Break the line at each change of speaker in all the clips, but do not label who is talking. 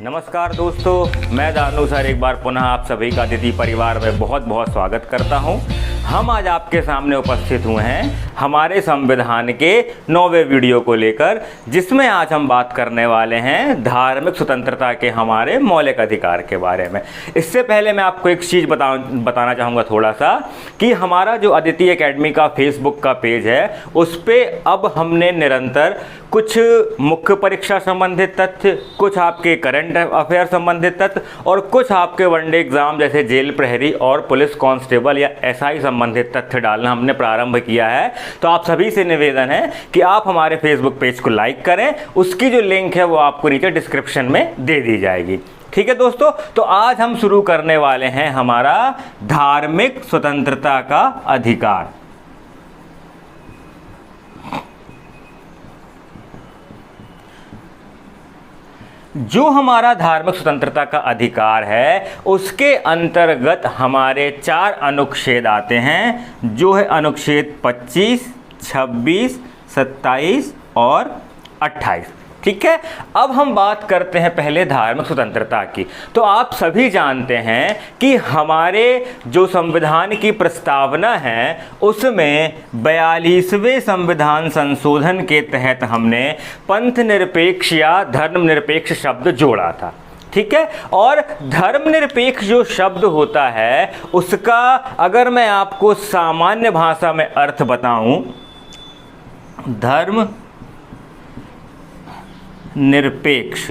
नमस्कार दोस्तों, मैं दानू सर एक बार पुनः आप सभी का अतिथि परिवार में बहुत बहुत स्वागत करता हूं। हम आज आपके सामने उपस्थित हुए हैं हमारे संविधान के 9वें वीडियो को लेकर, जिसमें आज हम बात करने वाले हैं धार्मिक स्वतंत्रता के हमारे मौलिक अधिकार के बारे में। इससे पहले मैं आपको एक चीज़ बताना चाहूँगा थोड़ा सा, कि हमारा जो अदिति एकेडमी का फेसबुक का पेज है उस पर अब हमने निरंतर कुछ मुख्य परीक्षा संबंधित तथ्य, कुछ आपके करंट अफेयर संबंधित तथ्य और कुछ आपके वनडे एग्जाम जैसे जेल प्रहरी और पुलिस कांस्टेबल या एसआई संबंधित तथ्य डालना हमने प्रारंभ किया है। तो आप सभी से निवेदन है कि आप हमारे फेसबुक पेज को लाइक करें, उसकी जो लिंक है वो आपको नीचे डिस्क्रिप्शन में दे दी जाएगी। ठीक है दोस्तों, तो आज हम शुरू करने वाले हैं हमारा धार्मिक स्वतंत्रता का अधिकार। जो हमारा धार्मिक स्वतंत्रता का अधिकार है उसके अंतर्गत हमारे 4 अनुच्छेद आते हैं, जो है अनुच्छेद 25, 26, 27 और 28। ठीक है, अब हम बात करते हैं पहले धार्मिक स्वतंत्रता की। तो आप सभी जानते हैं कि हमारे जो संविधान की प्रस्तावना है उसमें 42वें संविधान संशोधन के तहत हमने पंथ निरपेक्ष या धर्मनिरपेक्ष शब्द जोड़ा था। ठीक है, और धर्मनिरपेक्ष जो शब्द होता है उसका अगर मैं आपको सामान्य भाषा में अर्थ बताऊं, धर्म निरपेक्ष,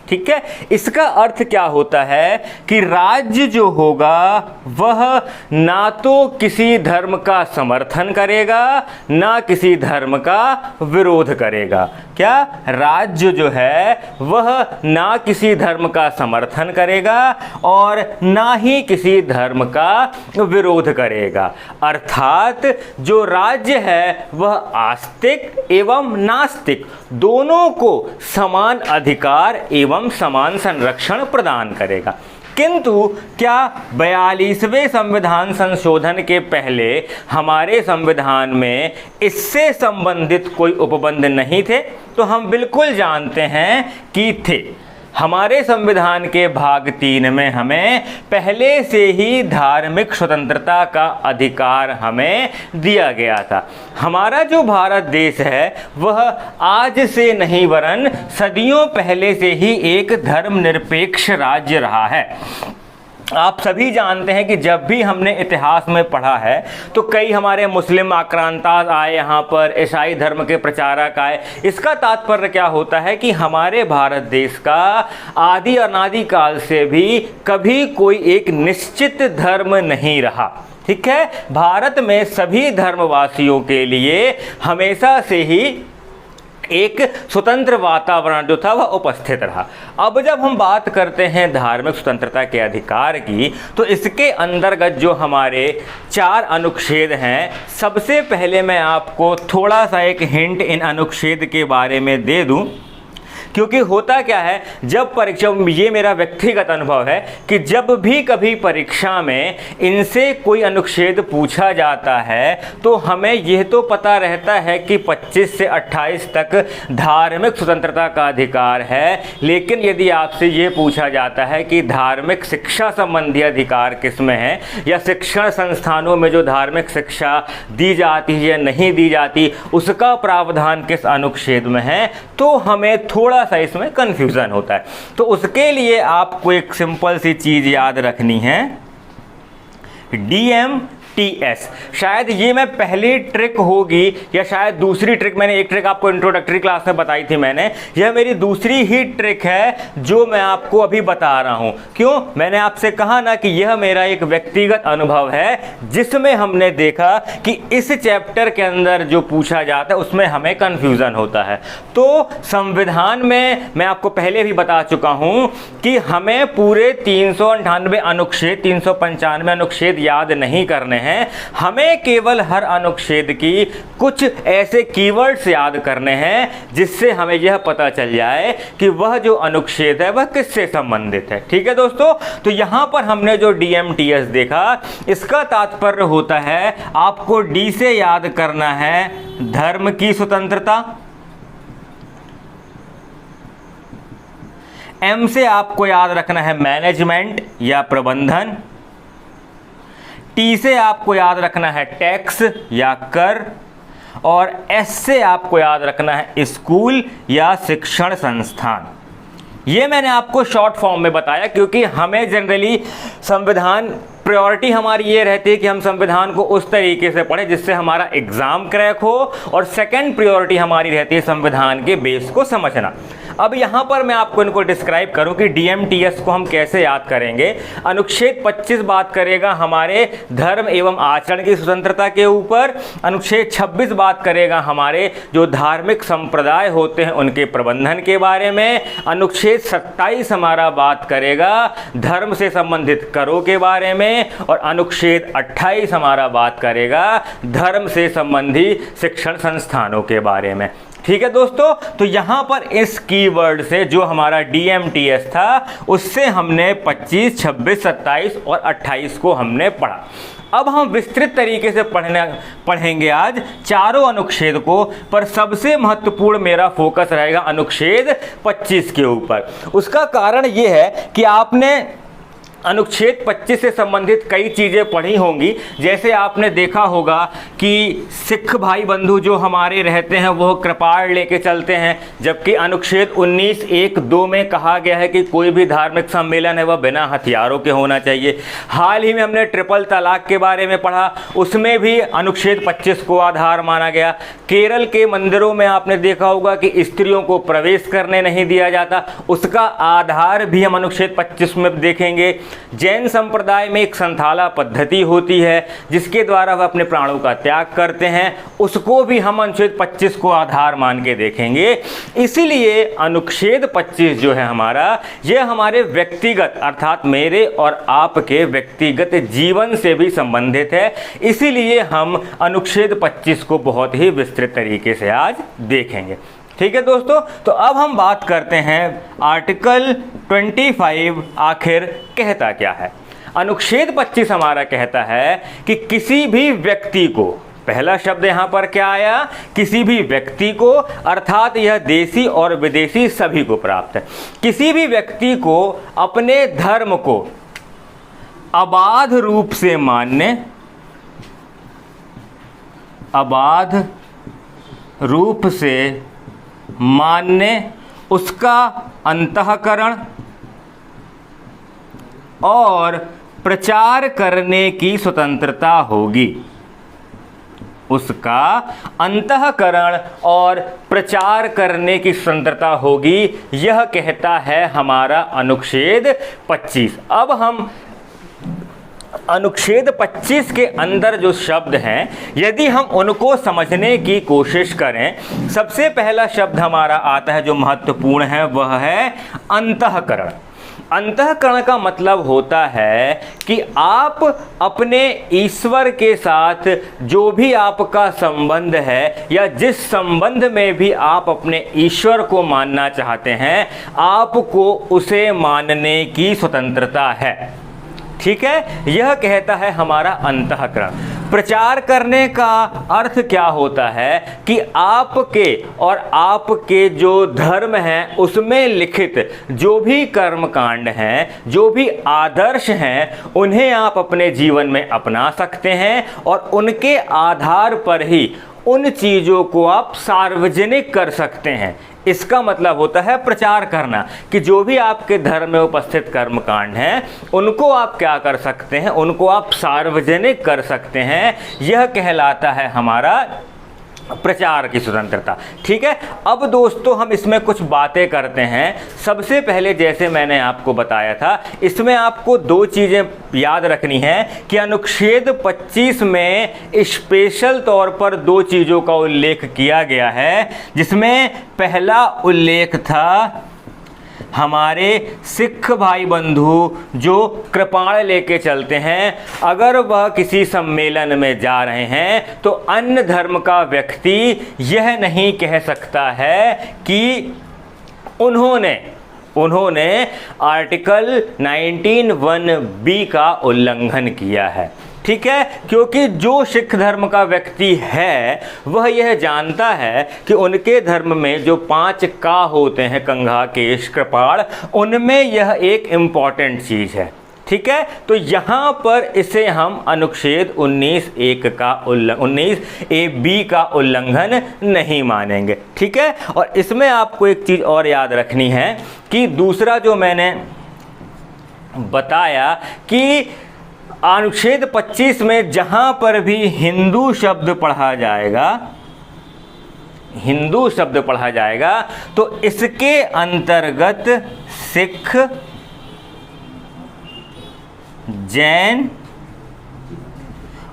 ठीक है, इसका अर्थ क्या होता है कि राज्य जो होगा वह ना तो किसी धर्म का समर्थन करेगा ना किसी धर्म का विरोध करेगा। क्या? राज्य जो है वह ना किसी धर्म का समर्थन करेगा और ना ही किसी धर्म का विरोध करेगा। अर्थात जो राज्य है वह आस्तिक एवं नास्तिक दोनों को समान अधिकार एवं समान संरक्षण प्रदान करेगा। किंतु क्या 42वें संविधान संशोधन के पहले हमारे संविधान में इससे संबंधित कोई उपबंध नहीं थे? तो हम बिल्कुल जानते हैं कि थे। हमारे संविधान के भाग 3 में हमें पहले से ही धार्मिक स्वतंत्रता का अधिकार हमें दिया गया था। हमारा जो भारत देश है वह आज से नहीं वरन सदियों पहले से ही एक धर्मनिरपेक्ष राज्य रहा है। आप सभी जानते हैं कि जब भी हमने इतिहास में पढ़ा है तो कई हमारे मुस्लिम आक्रांताज आए, यहाँ पर ईसाई धर्म के प्रचारक आए। इसका तात्पर्य क्या होता है कि हमारे भारत देश का आदि अनादि काल से भी कभी कोई एक निश्चित धर्म नहीं रहा। ठीक है, भारत में सभी धर्मवासियों के लिए हमेशा से ही एक स्वतंत्र वातावरण जो था वह उपस्थित रहा। अब जब हम बात करते हैं धार्मिक स्वतंत्रता के अधिकार की, तो इसके अंतर्गत जो हमारे 4 अनुच्छेद हैं, सबसे पहले मैं आपको थोड़ा सा एक हिंट इन अनुच्छेद के बारे में दे दूं, क्योंकि होता क्या है, जब परीक्षा, ये मेरा व्यक्तिगत अनुभव है कि जब भी कभी परीक्षा में इनसे कोई अनुच्छेद पूछा जाता है तो हमें यह तो पता रहता है कि 25 से 28 तक धार्मिक स्वतंत्रता का अधिकार है, लेकिन यदि आपसे ये पूछा जाता है कि धार्मिक शिक्षा संबंधी अधिकार किसमें है या शिक्षण संस्थानों में जो धार्मिक शिक्षा दी जाती है या नहीं दी जाती उसका प्रावधान किस अनुच्छेद में है, तो हमें थोड़ा सा इसमें कंफ्यूजन होता है। तो उसके लिए आपको एक सिंपल सी चीज याद रखनी है, DMTS। शायद ये मैं पहली ट्रिक होगी या शायद दूसरी ट्रिक, मैंने एक ट्रिक आपको इंट्रोडक्टरी क्लास में बताई थी मैंने, यह मेरी दूसरी ही ट्रिक है जो मैं आपको अभी बता रहा हूं। क्यों? मैंने आपसे कहा ना कि यह मेरा एक व्यक्तिगत अनुभव है जिसमें हमने देखा कि इस चैप्टर के अंदर जो पूछा जाता है उसमें हमें कंफ्यूजन होता है। तो संविधान में मैं आपको पहले भी बता चुका हूं कि हमें पूरे 398 अनुच्छेद, 395 अनुच्छेद याद नहीं करने हैं, हमें केवल हर अनुच्छेद की कुछ ऐसे कीवर्ड्स याद करने हैं जिससे हमें यह पता चल जाए कि वह जो अनुच्छेद है वह किससे संबंधित है। ठीक है दोस्तों, तो यहां पर हमने जो DMTS देखा, इसका तात्पर्य होता है, आपको D से याद करना है धर्म की स्वतंत्रता, M से आपको याद रखना है मैनेजमेंट या प्रबंधन, T से आपको याद रखना है टैक्स या कर, और S से आपको याद रखना है स्कूल या शिक्षण संस्थान। ये मैंने आपको शॉर्ट फॉर्म में बताया क्योंकि हमें जनरली संविधान प्रायोरिटी हमारी ये रहती है कि हम संविधान को उस तरीके से पढ़ें जिससे हमारा एग्जाम क्रैक हो, और सेकंड प्रायोरिटी हमारी रहती है संविधान के बेस को समझना। अब यहाँ पर मैं आपको इनको डिस्क्राइब करूँ कि DMTS को हम कैसे याद करेंगे। अनुच्छेद 25 बात करेगा हमारे धर्म एवं आचरण की स्वतंत्रता के ऊपर, अनुच्छेद 26 बात करेगा हमारे जो धार्मिक संप्रदाय होते हैं उनके प्रबंधन के बारे में, अनुच्छेद 27 हमारा बात करेगा धर्म से संबंधित करों के बारे में, और अनुच्छेद 28 हमारा बात करेगा धर्म से संबंधित शिक्षण संस्थानों के बारे में। ठीक है दोस्तों, तो यहां पर इस कीवर्ड से जो हमारा DMTS था उससे हमने 25, 26, 27 और 28 को हमने पढ़ा। अब हम विस्तृत तरीके से पढ़ेंगे आज चारों अनुच्छेद को, पर सबसे महत्वपूर्ण मेरा फोकस रहेगा अनुच्छेद 25 के ऊपर। उसका कारण ये है कि आपने अनुच्छेद 25 से संबंधित कई चीज़ें पढ़ी होंगी। जैसे आपने देखा होगा कि सिख भाई बंधु जो हमारे रहते हैं वो कृपाण लेके चलते हैं, जबकि अनुच्छेद 19(1)(2) में कहा गया है कि कोई भी धार्मिक सम्मेलन है वह बिना हथियारों के होना चाहिए। हाल ही में हमने ट्रिपल तलाक के बारे में पढ़ा, उसमें भी अनुच्छेद 25 को आधार माना गया। केरल के मंदिरों में आपने देखा होगा कि स्त्रियों को प्रवेश करने नहीं दिया जाता, उसका आधार भी हम अनुच्छेद 25 में देखेंगे। जैन संप्रदाय में एक संथाला पद्धति होती है जिसके द्वारा वह अपने प्राणों का त्याग करते हैं, उसको भी हम अनुच्छेद 25 को आधार मान के देखेंगे। इसीलिए अनुच्छेद 25 जो है हमारा, यह हमारे व्यक्तिगत अर्थात मेरे और आपके व्यक्तिगत जीवन से भी संबंधित है। इसीलिए हम अनुच्छेद 25 को बहुत ही विस्तृत तरीके से आज देखेंगे। ठीक है दोस्तों, तो अब हम बात करते हैं आर्टिकल 25 आखिर कहता क्या है। अनुच्छेद 25 हमारा कहता है कि किसी भी व्यक्ति को, पहला शब्द यहाँ पर क्या आया, किसी भी व्यक्ति को, अर्थात यह देशी और विदेशी सभी को प्राप्त है। किसी भी व्यक्ति को अपने धर्म को अबाध रूप से मानने, अबाध रूप से मानने, उसका अंतःकरण और प्रचार करने की स्वतंत्रता होगी। उसका अंतःकरण और प्रचार करने की स्वतंत्रता होगी, यह कहता है हमारा अनुच्छेद 25। अब हम अनुच्छेद 25 के अंदर जो शब्द हैं, यदि हम उनको समझने की कोशिश करें, सबसे पहला शब्द हमारा आता है जो महत्वपूर्ण है, वह है अंतःकरण। अंतःकरण का मतलब होता है कि आप अपने ईश्वर के साथ जो भी आपका संबंध है, या जिस संबंध में भी आप अपने ईश्वर को मानना चाहते हैं, आपको उसे मानने की स्वतंत्रता है। ठीक है, यह कहता है हमारा अंतःकरण। प्रचार करने का अर्थ क्या होता है कि आपके और आपके जो धर्म हैं उसमें लिखित जो भी कर्मकांड हैं, जो भी आदर्श हैं, उन्हें आप अपने जीवन में अपना सकते हैं, और उनके आधार पर ही उन चीज़ों को आप सार्वजनिक कर सकते हैं। इसका मतलब होता है प्रचार करना, कि जो भी आपके धर्म में उपस्थित कर्मकांड हैं उनको आप क्या कर सकते हैं, उनको आप सार्वजनिक कर सकते हैं। यह कहलाता है हमारा प्रचार की स्वतंत्रता। ठीक है, अब दोस्तों हम इसमें कुछ बातें करते हैं। सबसे पहले जैसे मैंने आपको बताया था, इसमें आपको दो चीज़ें याद रखनी है कि अनुच्छेद 25 में स्पेशल तौर पर दो चीज़ों का उल्लेख किया गया है, जिसमें पहला उल्लेख था हमारे सिख भाई बंधु जो कृपाण लेके चलते हैं, अगर वह किसी सम्मेलन में जा रहे हैं तो अन्य धर्म का व्यक्ति यह नहीं कह सकता है कि उन्होंने आर्टिकल 19(1)(b) का उल्लंघन किया है। ठीक है, क्योंकि जो सिख धर्म का व्यक्ति है वह यह जानता है कि उनके धर्म में जो 5 का होते हैं, कंघा, केश, कृपाण, उनमें यह एक इम्पॉर्टेंट चीज़ है। ठीक है, तो यहाँ पर इसे हम अनुच्छेद 19(1) का 19(a)(b) का उल्लंघन नहीं मानेंगे। ठीक है, और इसमें आपको एक चीज़ और याद रखनी है कि दूसरा जो मैंने बताया कि अनुच्छेद 25 में जहाँ पर भी हिंदू शब्द पढ़ा जाएगा, हिंदू शब्द पढ़ा जाएगा, तो इसके अंतर्गत सिख, जैन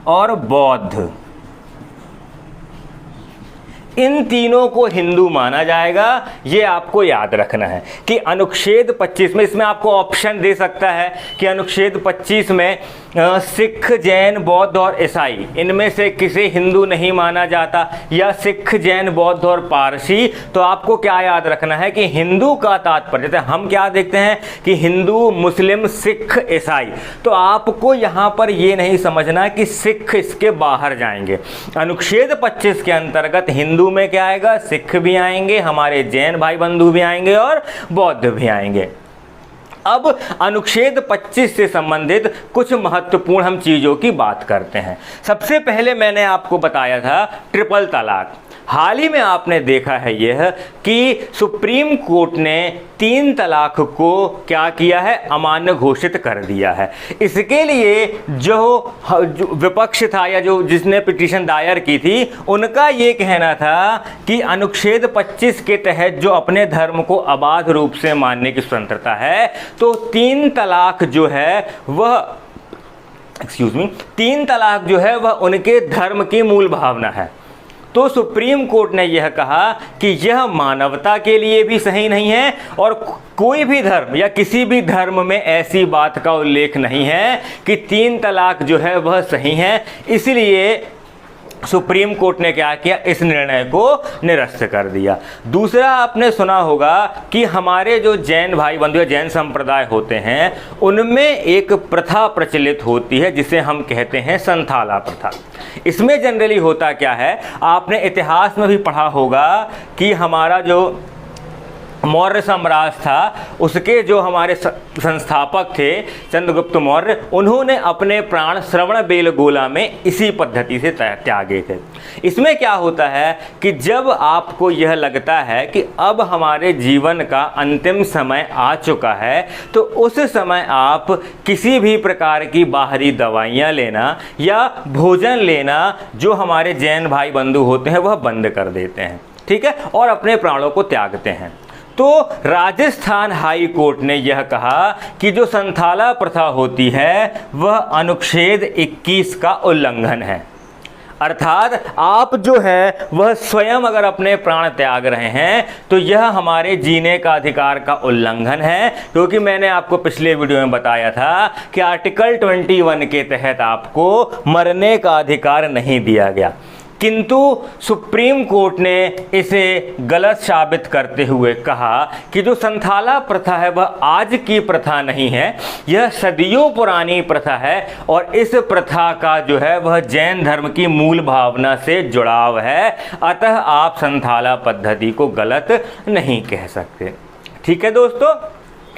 और बौद्ध, इन तीनों को हिंदू माना जाएगा। ये आपको याद रखना है कि अनुच्छेद 25 में, इसमें आपको ऑप्शन दे सकता है कि अनुच्छेद 25 में सिख, जैन, बौद्ध और ईसाई, इनमें से किसी हिंदू नहीं माना जाता, या सिख, जैन, बौद्ध और पारसी। तो आपको क्या याद रखना है कि हिंदू का तात्पर्य, जैसे हम क्या देखते हैं कि हिंदू, मुस्लिम, सिख, ईसाई, तो आपको यहाँ पर ये नहीं समझना कि सिख इसके बाहर जाएंगे। अनुच्छेद 25 के अंतर्गत हिंदू में क्या आएगा, सिख भी आएंगे, हमारे जैन भाई बंधु भी आएंगे और बौद्ध भी आएंगे। अब अनुच्छेद 25 से संबंधित कुछ महत्वपूर्ण हम चीज़ों की बात करते हैं। सबसे पहले मैंने आपको बताया था ट्रिपल तलाक। हाल ही में आपने देखा है यह कि सुप्रीम कोर्ट ने 3 तलाक को क्या किया है, अमान्य घोषित कर दिया है। इसके लिए जो विपक्ष था या जो जिसने पिटीशन दायर की थी, उनका ये कहना था कि अनुच्छेद 25 के तहत जो अपने धर्म को अबाध रूप से मानने की स्वतंत्रता है, तो 3 तलाक जो है वह 3 तलाक जो है वह उनके धर्म की मूल भावना है। तो सुप्रीम कोर्ट ने यह कहा कि यह मानवता के लिए भी सही नहीं है और कोई भी धर्म या किसी भी धर्म में ऐसी बात का उल्लेख नहीं है कि 3 तलाक जो है वह सही है। इसलिए सुप्रीम कोर्ट ने क्या किया, इस निर्णय को निरस्त कर दिया। दूसरा, आपने सुना होगा कि हमारे जो जैन भाई बंधु या जैन संप्रदाय होते हैं, उनमें एक प्रथा प्रचलित होती है जिसे हम कहते हैं संथाला प्रथा। इसमें जनरली होता क्या है, आपने इतिहास में भी पढ़ा होगा कि हमारा जो मौर्य साम्राज्य था, उसके जो हमारे संस्थापक थे चंद्रगुप्त मौर्य, उन्होंने अपने प्राण श्रवणबेलगोला में इसी पद्धति से त्यागे थे। इसमें क्या होता है कि जब आपको यह लगता है कि अब हमारे जीवन का अंतिम समय आ चुका है, तो उस समय आप किसी भी प्रकार की बाहरी दवाइयाँ लेना या भोजन लेना जो हमारे जैन भाई बंधु होते हैं वह बंद कर देते हैं। ठीक है, और अपने प्राणों को त्यागते हैं। तो राजस्थान हाई कोर्ट ने यह कहा कि जो संथाला प्रथा होती है वह अनुच्छेद 21 का उल्लंघन है। अर्थात आप जो है वह स्वयं अगर अपने प्राण त्याग रहे हैं तो यह हमारे जीने का अधिकार का उल्लंघन है, क्योंकि मैंने आपको पिछले वीडियो में बताया था कि आर्टिकल 21 के तहत आपको मरने का अधिकार नहीं दिया गया। किंतु सुप्रीम कोर्ट ने इसे गलत साबित करते हुए कहा कि जो संथाला प्रथा है वह आज की प्रथा नहीं है, यह सदियों पुरानी प्रथा है और इस प्रथा का जो है वह जैन धर्म की मूल भावना से जुड़ाव है। अतः आप संथाला पद्धति को गलत नहीं कह सकते। ठीक है दोस्तों,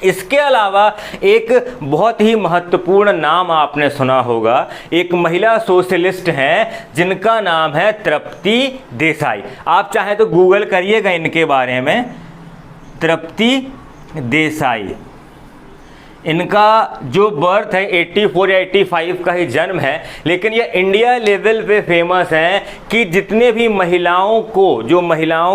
इसके अलावा एक बहुत ही महत्वपूर्ण नाम आपने सुना होगा, एक महिला सोशलिस्ट हैं जिनका नाम है तृप्ति देसाई। आप चाहें तो गूगल करिएगा इनके बारे में, तृप्ति देसाई। इनका जो बर्थ है 84 या 85 का ही जन्म है, लेकिन ये इंडिया लेवल पे फेमस हैं कि जितने भी महिलाओं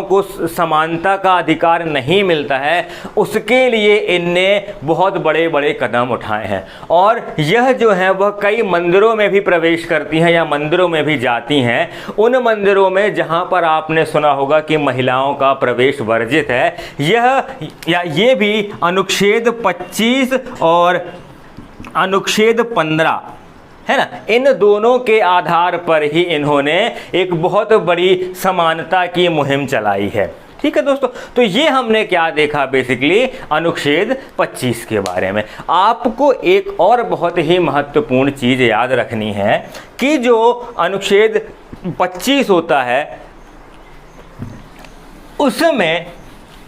को समानता का अधिकार नहीं मिलता है, उसके लिए इनने बहुत बड़े बड़े कदम उठाए हैं। और यह जो है वह कई मंदिरों में भी प्रवेश करती हैं या मंदिरों में भी जाती हैं। उन मंदिरों में जहाँ पर आपने सुना होगा कि महिलाओं का प्रवेश वर्जित है, ये भी अनुच्छेद 25 और अनुच्छेद 15 है ना, इन दोनों के आधार पर ही इन्होंने एक बहुत बड़ी समानता की मुहिम चलाई है। ठीक है दोस्तों, तो ये हमने क्या देखा बेसिकली अनुच्छेद 25 के बारे में। आपको एक और बहुत ही महत्वपूर्ण चीज़ याद रखनी है कि जो अनुच्छेद 25 होता है उसमें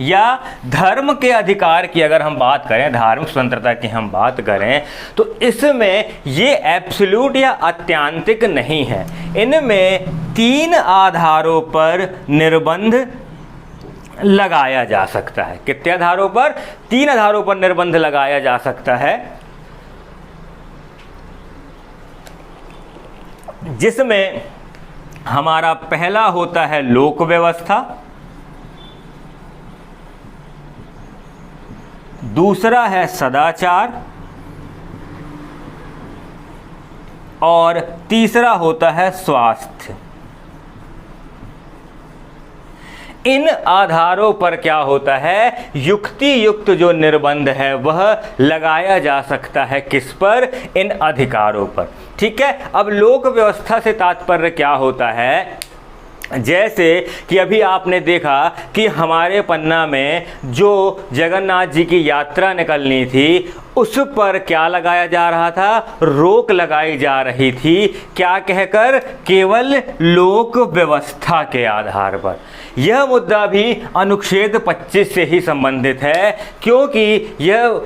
या धर्म के अधिकार की अगर हम बात करें, धार्मिक स्वतंत्रता की हम बात करें, तो इसमें ये एब्सोल्यूट या अत्यांतिक नहीं है। इनमें 3 आधारों पर निर्बंध लगाया जा सकता है। कितने आधारों पर? 3 आधारों पर निर्बंध लगाया जा सकता है, जिसमें हमारा पहला होता है लोक व्यवस्था, दूसरा है सदाचार और तीसरा होता है स्वास्थ्य। इन आधारों पर क्या होता है, युक्ति युक्त जो निर्बंध है वह लगाया जा सकता है। किस पर? इन अधिकारों पर। ठीक है, अब लोक व्यवस्था से तात्पर्य क्या होता है? जैसे कि अभी आपने देखा कि हमारे पन्ना में जो जगन्नाथ जी की यात्रा निकलनी थी उस पर क्या लगाया जा रहा था? रोक लगाई जा रही थी। क्या कहकर? केवल लोक व्यवस्था के आधार पर। यह मुद्दा भी अनुच्छेद 25 से ही संबंधित है, क्योंकि यह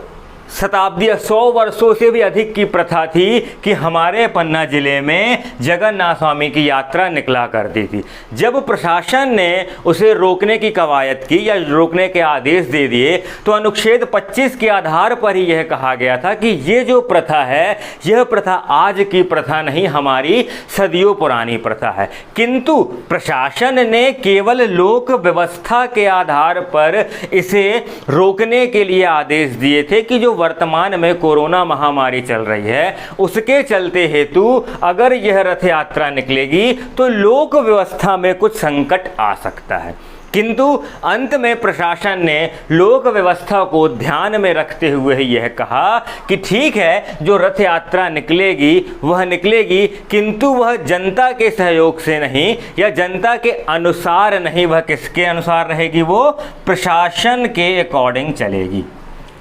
शताब्दी 100 वर्षों से भी अधिक की प्रथा थी कि हमारे पन्ना जिले में जगन्नाथ स्वामी की यात्रा निकला करती थी। जब प्रशासन ने उसे रोकने की कवायद की या रोकने के आदेश दे दिए तो अनुच्छेद 25 के आधार पर ही यह कहा गया था कि ये जो प्रथा है यह प्रथा आज की प्रथा नहीं, हमारी सदियों पुरानी प्रथा है। किंतु प्रशासन ने केवल लोक व्यवस्था के आधार पर इसे रोकने के लिए आदेश दिए थे कि जो वर्तमान में कोरोना महामारी चल रही है उसके चलते हेतु अगर यह रथ यात्रा निकलेगी तो लोक व्यवस्था में कुछ संकट आ सकता है। किंतु अंत में प्रशासन ने लोक व्यवस्था को ध्यान में रखते हुए ही यह कहा कि ठीक है, जो रथ यात्रा निकलेगी वह निकलेगी, किंतु वह जनता के सहयोग से नहीं या जनता के अनुसार नहीं, वह किसके अनुसार रहेगी? वो प्रशासन के अकॉर्डिंग चलेगी।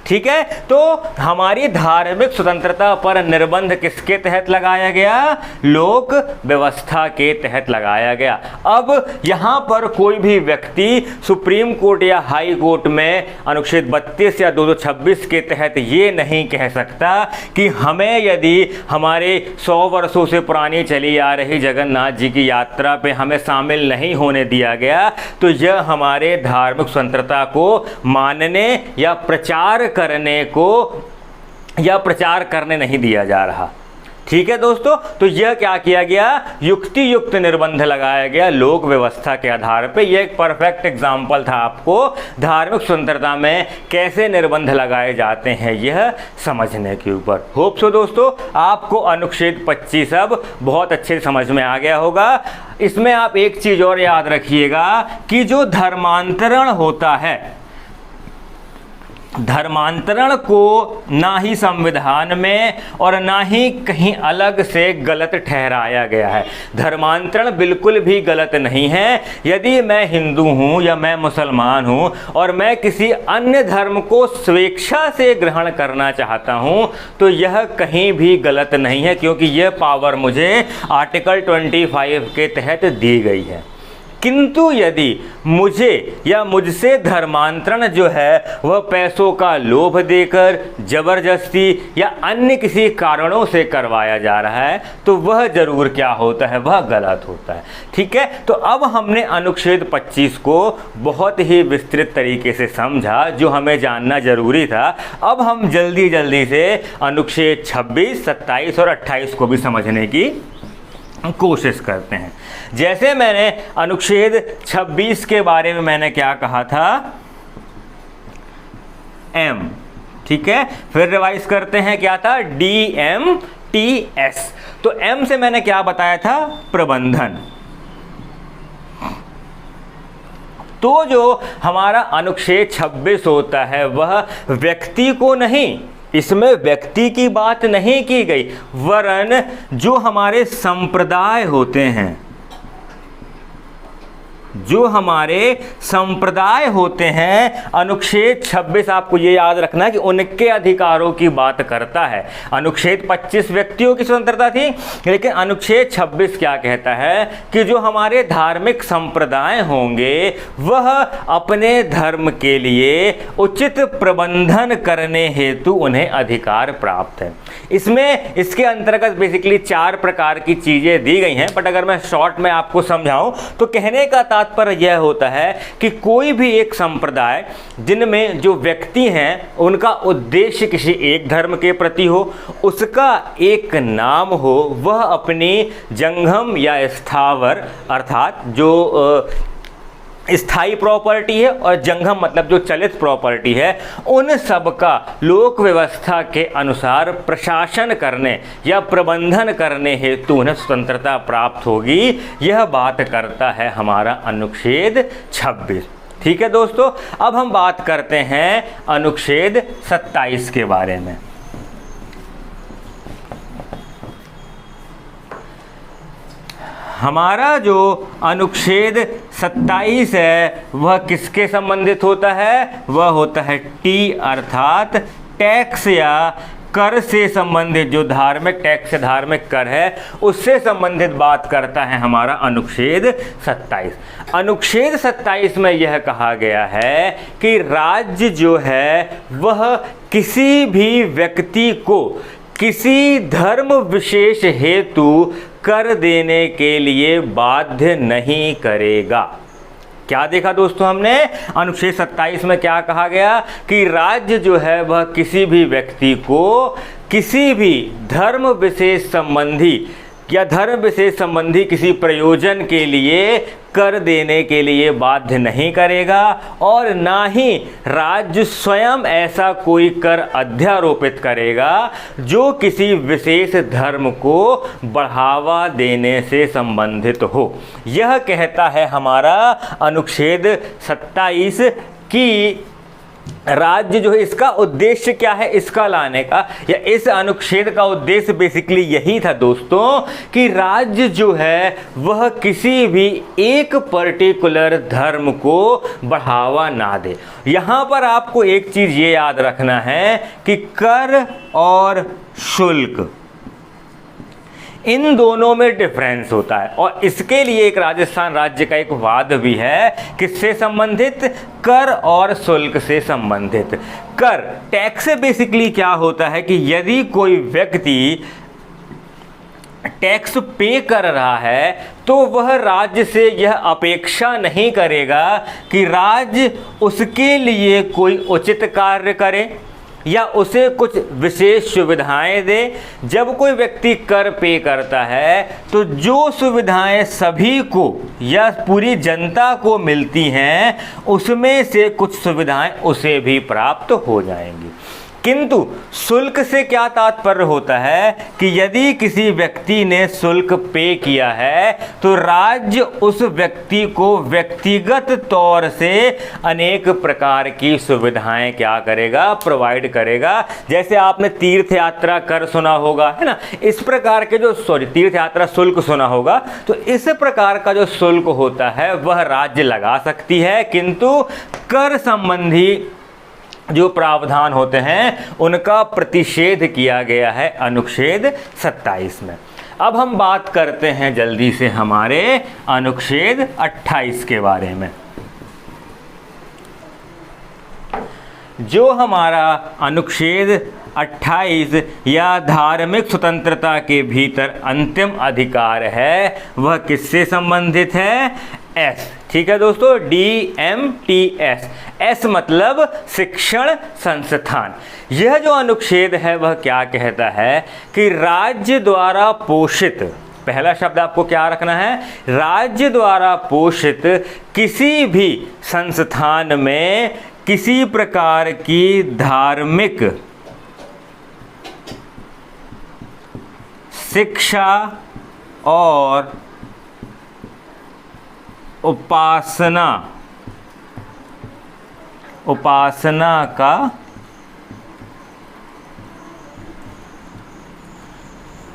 ठीक है, तो हमारी धार्मिक स्वतंत्रता पर निर्बंध किसके तहत लगाया गया? लोक व्यवस्था के तहत लगाया गया। अब यहाँ पर कोई भी व्यक्ति सुप्रीम कोर्ट या हाई कोर्ट में अनुच्छेद 32 या 226 के तहत ये नहीं कह सकता कि हमें यदि हमारे 100 वर्षों से पुरानी चली आ रही जगन्नाथ जी की यात्रा पे हमें शामिल नहीं होने दिया गया तो यह हमारे धार्मिक स्वतंत्रता को मानने या प्रचार करने नहीं दिया जा रहा। ठीक है दोस्तों, तो यह क्या किया गया? युक्ति युक्त निर्बंध लगाया गया लोक व्यवस्था के आधार पे। यह एक परफेक्ट एग्जाम्पल था आपको धार्मिक स्वतंत्रता में कैसे निर्बंध लगाए जाते हैं यह समझने के ऊपर। होप सो दोस्तों आपको अनुच्छेद 25 अब बहुत अच्छे समझ में आ गया होगा। इसमें आप एक चीज और याद रखिएगा कि जो धर्मांतरण होता है, धर्मांतरण को ना ही संविधान में और ना ही कहीं अलग से गलत ठहराया गया है। धर्मांतरण बिल्कुल भी गलत नहीं है। यदि मैं हिंदू हूँ या मैं मुसलमान हूँ और मैं किसी अन्य धर्म को स्वेच्छा से ग्रहण करना चाहता हूँ तो यह कहीं भी गलत नहीं है, क्योंकि यह पावर मुझे आर्टिकल 25 के तहत दी गई है। किंतु यदि मुझे या मुझसे धर्मांतरण जो है वह पैसों का लोभ देकर, जबरदस्ती या अन्य किसी कारणों से करवाया जा रहा है तो वह जरूर क्या होता है? वह गलत होता है। ठीक है, तो अब हमने अनुच्छेद 25 को बहुत ही विस्तृत तरीके से समझा जो हमें जानना जरूरी था। अब हम जल्दी जल्दी से अनुच्छेद 26, 27 और 28 को भी समझने की कोशिश करते हैं। जैसे मैंने अनुच्छेद 26 के बारे में मैंने क्या कहा था? एम। ठीक है, फिर रिवाइज करते हैं क्या था? DMTS। तो एम से मैंने क्या बताया था? प्रबंधन। तो जो हमारा अनुच्छेद 26 होता है वह व्यक्ति को नहीं, इसमें व्यक्ति की बात नहीं की गई, वरन जो हमारे संप्रदाय होते हैं, जो हमारे संप्रदाय होते हैं, अनुच्छेद 26 आपको ये याद रखना है कि उनके अधिकारों की बात करता है। अनुच्छेद 25 व्यक्तियों की स्वतंत्रता थी, लेकिन अनुच्छेद 26 क्या कहता है कि जो हमारे धार्मिक संप्रदाय होंगे वह अपने धर्म के लिए उचित प्रबंधन करने हेतु उन्हें अधिकार प्राप्त है। इसमें इसके अंतर्गत बेसिकली 4 प्रकार की चीजें दी गई हैं, बट अगर मैं शॉर्ट में आपको समझाऊं तो कहने का तात्पर्य यह होता है कि कोई भी एक संप्रदाय जिनमें जो व्यक्ति हैं उनका उद्देश्य किसी एक धर्म के प्रति हो, उसका एक नाम हो, वह अपनी जंगम या स्थावर अर्थात जो स्थायी प्रॉपर्टी है और जंगम मतलब जो चलित प्रॉपर्टी है, उन सब का लोक व्यवस्था के अनुसार प्रशासन करने या प्रबंधन करने हेतु उन्हें स्वतंत्रता प्राप्त होगी। यह बात करता है हमारा अनुच्छेद 26। ठीक है दोस्तों, अब हम बात करते हैं अनुच्छेद 27 के बारे में। हमारा जो अनुच्छेद 27 है वह किसके संबंधित होता है? वह होता है टी अर्थात टैक्स या कर से संबंधित, जो धार्मिक टैक्स या धार्मिक कर है उससे संबंधित बात करता है हमारा अनुच्छेद 27। अनुच्छेद 27 में यह कहा गया है कि राज्य जो है वह किसी भी व्यक्ति को किसी धर्म विशेष हेतु कर देने के लिए बाध्य नहीं करेगा। क्या देखा दोस्तों हमने? अनुच्छेद 27 में क्या कहा गया कि राज्य जो है वह किसी भी व्यक्ति को किसी भी धर्म विशेष संबंधी या धर्म विशेष संबंधी किसी प्रयोजन के लिए कर देने के लिए बाध्य नहीं करेगा, और ना ही राज्य स्वयं ऐसा कोई कर अध्यारोपित करेगा जो किसी विशेष धर्म को बढ़ावा देने से संबंधित हो। यह कहता है हमारा अनुच्छेद 27 कि राज्य जो है इसका उद्देश्य क्या है इसका लाने का, या इस अनुच्छेद का उद्देश्य बेसिकली यही था दोस्तों कि राज्य जो है वह किसी भी एक पर्टिकुलर धर्म को बढ़ावा ना दे। यहाँ पर आपको एक चीज ये याद रखना है कि कर और शुल्क इन दोनों में डिफरेंस होता है, और इसके लिए एक राजस्थान राज्य का एक वाद भी है। किससे संबंधित? कर और शुल्क से संबंधित। कर टैक्स बेसिकली क्या होता है कि यदि कोई व्यक्ति टैक्स पे कर रहा है तो वह राज्य से यह अपेक्षा नहीं करेगा कि राज्य उसके लिए कोई उचित कार्य करे या उसे कुछ विशेष सुविधाएं दे। जब कोई व्यक्ति कर पे करता है तो जो सुविधाएं सभी को या पूरी जनता को मिलती हैं उसमें से कुछ सुविधाएं उसे भी प्राप्त हो जाएंगी। किंतु शुल्क से क्या तात्पर्य होता है कि यदि किसी व्यक्ति ने शुल्क पे किया है तो राज्य उस व्यक्ति को व्यक्तिगत तौर से अनेक प्रकार की सुविधाएं क्या करेगा? प्रोवाइड करेगा। जैसे आपने तीर्थ यात्रा कर सुना होगा, है ना, इस प्रकार के जो तीर्थ यात्रा शुल्क सुना होगा, तो इस प्रकार का जो शुल्क होता है वह राज्य लगा सकती है, किंतु कर संबंधी जो प्रावधान होते हैं उनका प्रतिषेध किया गया है अनुच्छेद 27 में। अब हम बात करते हैं जल्दी से हमारे अनुच्छेद 28 के बारे में। जो हमारा अनुच्छेद 28 या धार्मिक स्वतंत्रता के भीतर अंतिम अधिकार है वह किससे संबंधित है? एस। ठीक है दोस्तों, DMTS। एस मतलब शिक्षण संस्थान। यह जो अनुच्छेद है वह क्या कहता है कि राज्य द्वारा पोषित, पहला शब्द आपको क्या रखना है? राज्य द्वारा पोषित किसी भी संस्थान में किसी प्रकार की धार्मिक शिक्षा और उपासना का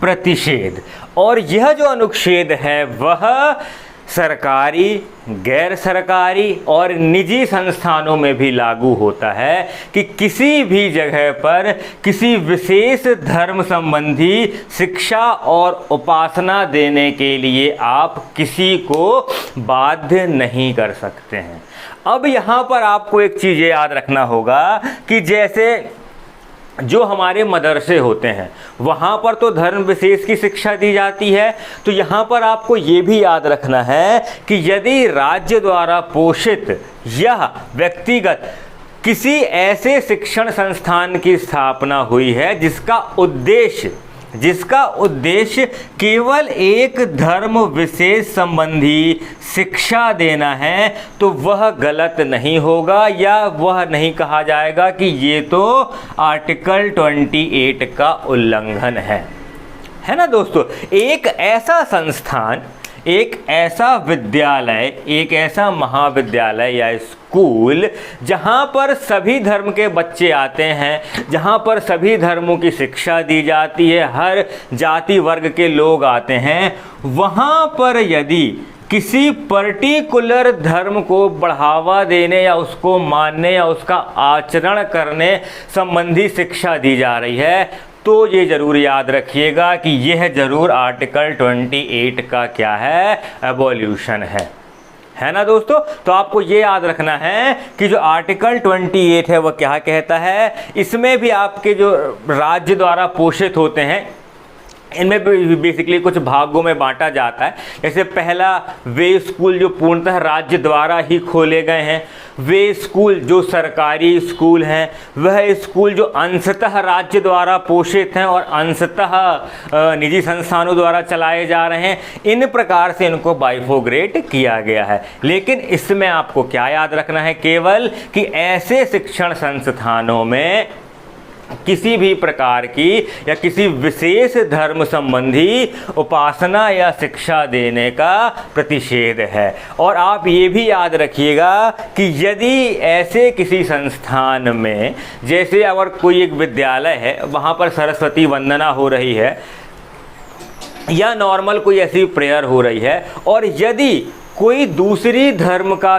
प्रतिषेध। और यह जो अनुच्छेद है वह सरकारी, गैर सरकारी और निजी संस्थानों में भी लागू होता है कि किसी भी जगह पर किसी विशेष धर्म संबंधी शिक्षा और उपासना देने के लिए आप किसी को बाध्य नहीं कर सकते हैं। अब यहाँ पर आपको एक चीज़ याद रखना होगा कि जैसे जो हमारे मदरसे होते हैं वहाँ पर तो धर्म विशेष की शिक्षा दी जाती है, तो यहाँ पर आपको ये भी याद रखना है कि यदि राज्य द्वारा पोषित या व्यक्तिगत किसी ऐसे शिक्षण संस्थान की स्थापना हुई है जिसका उद्देश्य केवल एक धर्म विशेष संबंधी शिक्षा देना है, तो वह गलत नहीं होगा या वह नहीं कहा जाएगा कि ये तो आर्टिकल 28 का उल्लंघन है ना दोस्तों। एक ऐसा संस्थान, एक ऐसा विद्यालय, एक ऐसा महाविद्यालय या स्कूल जहाँ पर सभी धर्म के बच्चे आते हैं, जहाँ पर सभी धर्मों की शिक्षा दी जाती है, हर जाति वर्ग के लोग आते हैं, वहाँ पर यदि किसी पर्टिकुलर धर्म को बढ़ावा देने या उसको मानने या उसका आचरण करने संबंधी शिक्षा दी जा रही है, तो ये ज़रूर याद रखिएगा कि यह ज़रूर आर्टिकल 28 का क्या है, एबॉल्यूशन है ना दोस्तों। तो आपको ये याद रखना है कि जो आर्टिकल 28 है वह क्या कहता है। इसमें भी आपके जो राज्य द्वारा पोषित होते हैं, इनमें बेसिकली कुछ भागों में बांटा जाता है। जैसे पहला, वे स्कूल जो पूर्णतः राज्य द्वारा ही खोले गए हैं, वे स्कूल जो सरकारी स्कूल हैं, वह स्कूल जो अंशतः राज्य द्वारा पोषित हैं और अंशतः निजी संस्थानों द्वारा चलाए जा रहे हैं। इन प्रकार से इनको बाइफोग्रेट किया गया है। लेकिन इसमें आपको क्या याद रखना है केवल कि ऐसे शिक्षण संस्थानों में किसी भी प्रकार की या किसी विशेष धर्म संबंधी उपासना या शिक्षा देने का प्रतिषेध है। और आप ये भी याद रखिएगा कि यदि ऐसे किसी संस्थान में, जैसे अगर कोई एक विद्यालय है, वहाँ पर सरस्वती वंदना हो रही है या नॉर्मल कोई ऐसी प्रेयर हो रही है, और यदि कोई दूसरे धर्म का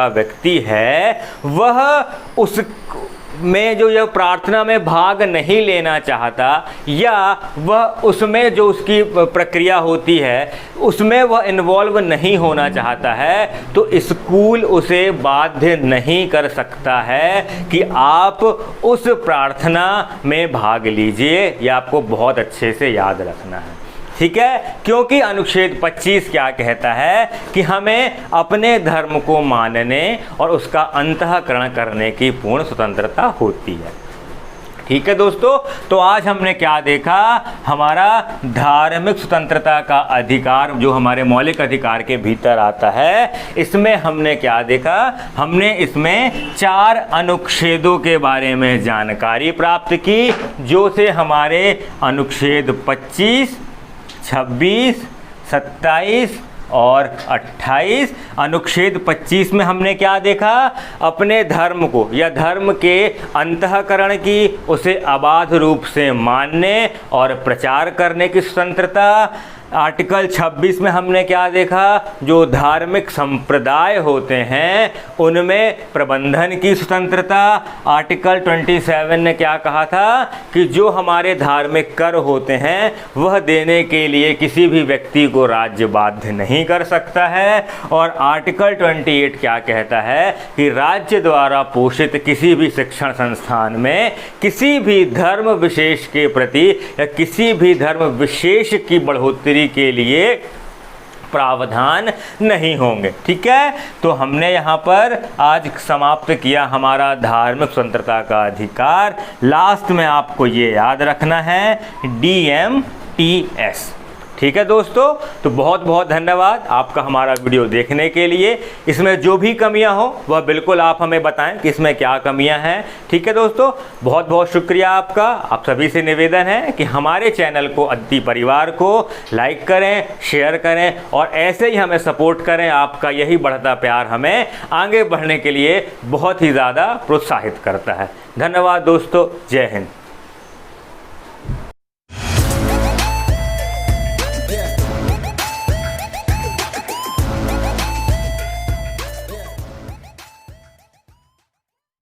व्यक्ति है वह उस में जो यह प्रार्थना में भाग नहीं लेना चाहता, या वह उसमें जो उसकी प्रक्रिया होती है उसमें वह इन्वॉल्व नहीं होना चाहता है, तो स्कूल उसे बाध्य नहीं कर सकता है कि आप उस प्रार्थना में भाग लीजिए। यह आपको बहुत अच्छे से याद रखना है, ठीक है। क्योंकि अनुच्छेद 25 क्या कहता है कि हमें अपने धर्म को मानने और उसका अंतःकरण करने की पूर्ण स्वतंत्रता होती है, ठीक है दोस्तों। तो आज हमने क्या देखा, हमारा धार्मिक स्वतंत्रता का अधिकार जो हमारे मौलिक अधिकार के भीतर आता है, इसमें हमने क्या देखा, हमने इसमें 4 अनुच्छेदों के बारे में जानकारी प्राप्त की, जो से हमारे अनुच्छेद 25, 26, 27 और 28। अनुच्छेद 25 में हमने क्या देखा, अपने धर्म को या धर्म के अंतःकरण की, उसे अबाध रूप से मानने और प्रचार करने की स्वतंत्रता। आर्टिकल 26 में हमने क्या देखा, जो धार्मिक संप्रदाय होते हैं उनमें प्रबंधन की स्वतंत्रता। आर्टिकल 27 ने क्या कहा था कि जो हमारे धार्मिक कर होते हैं वह देने के लिए किसी भी व्यक्ति को राज्य बाध्य नहीं कर सकता है। और आर्टिकल 28 क्या कहता है कि राज्य द्वारा पोषित किसी भी शिक्षण संस्थान में किसी भी धर्म विशेष के प्रति या किसी भी धर्म विशेष की बढ़ोतरी के लिए प्रावधान नहीं होंगे, ठीक है। तो हमने यहाँ पर आज समाप्त किया हमारा धार्मिक स्वतंत्रता का अधिकार। लास्ट में आपको ये याद रखना है DMTS, ठीक है दोस्तों। तो बहुत बहुत धन्यवाद आपका हमारा वीडियो देखने के लिए। इसमें जो भी कमियां हो वह बिल्कुल आप हमें बताएं कि इसमें क्या कमियां हैं, ठीक है दोस्तों। बहुत बहुत शुक्रिया आपका। आप सभी से निवेदन है कि हमारे चैनल को, अदिति परिवार को लाइक करें, शेयर करें और ऐसे ही हमें सपोर्ट करें। आपका यही बढ़ता प्यार हमें आगे बढ़ने के लिए बहुत ही ज़्यादा प्रोत्साहित करता है। धन्यवाद दोस्तों, जय हिंद।